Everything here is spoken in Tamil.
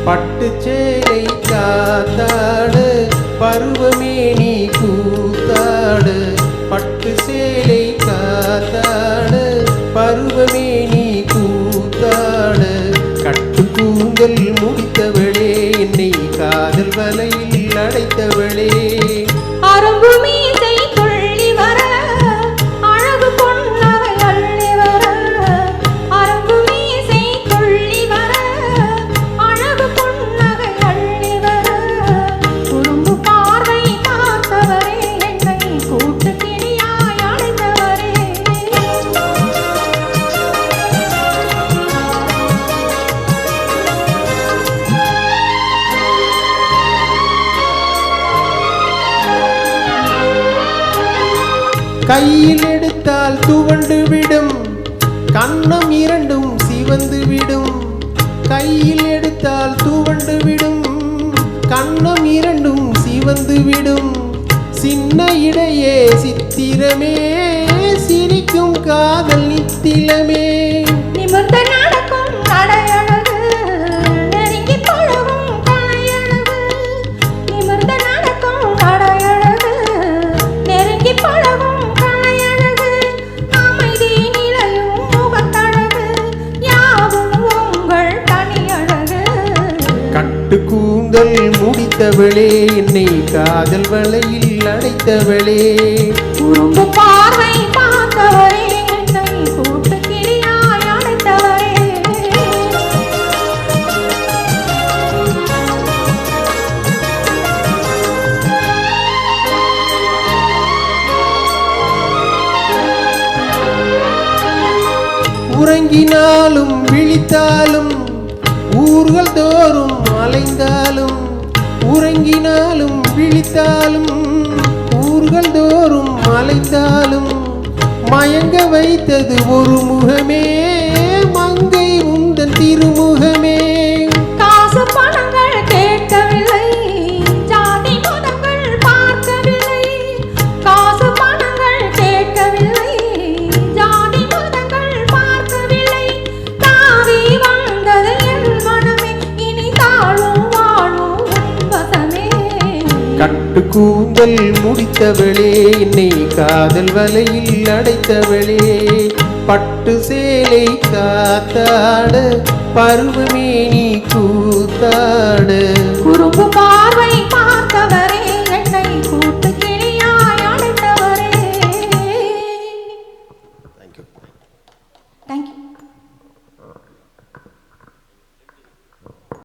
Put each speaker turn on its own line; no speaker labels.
பட்டு சேலை காத்தாடு பருவமே நீ கூத்தாடு பட்டு சேலை காத்தாடு பருவமே நீ கூத்தாடு கட்டு கூந்தல் முடித்தவளே என்னை காதல் வலையில் அடைத்தவளே கையில் எடுத்தால் துவண்டு விடும் கண்ணம் இரண்டும் சிவந்து விடும் கையில் எடுத்தால் துவண்டு விடும் கண்ணம் இரண்டும் சிவந்து விடும் சின்ன இடையே சித்திரமே சிரிக்கும் காதல் நித்திலமே
நிமிர்ந்த நடக்கும் நடையழகு நெருங்கி பழகும் கலையழகு நிமிர்ந்த நடக்கும் நடையழகு நெருங்கி பழகும்
கூந்தல் முடித்தவளே என்னை காதல் வலையில் அடைத்தவளே
குறும்பு பார்வை பார்த்தவரே என்னை கூட்டு கிளியாய் அடைத்தவரே
உறங்கினாலும் விழித்தாலும் ஊர்கள் தோறும் அலைந்தாலும் உறங்கினாலும் விழித்தாலும் ஊர்கள் தோறும் அலைந்தாலும் மயங்க வைத்தது ஒரு முகமே மங்கை உந்தன் திருமுகமே
காசு பணங்கள் கேட்கவில்லை ஜாதி மதங்கள் பார்க்கவில்லை காசு பணங்கள் கேட்கவில்லை ஜாதி மதங்கள் பார்க்கவில்லை தாவி வந்தது என் மனமே இனி தாழும் வாழும் வசமே
கட்டு கூந்தல் முடித்தவளே என்னை காதல் வலையில் அடைத்தவளே பட்டு சேலை காத்தாடு பருவமே நீ கூத்தாடு
குறும்பு பார்வை பார்த்தவரே என்னை கூட்டு கிளியாய் அடைத்தவரே. Thank you.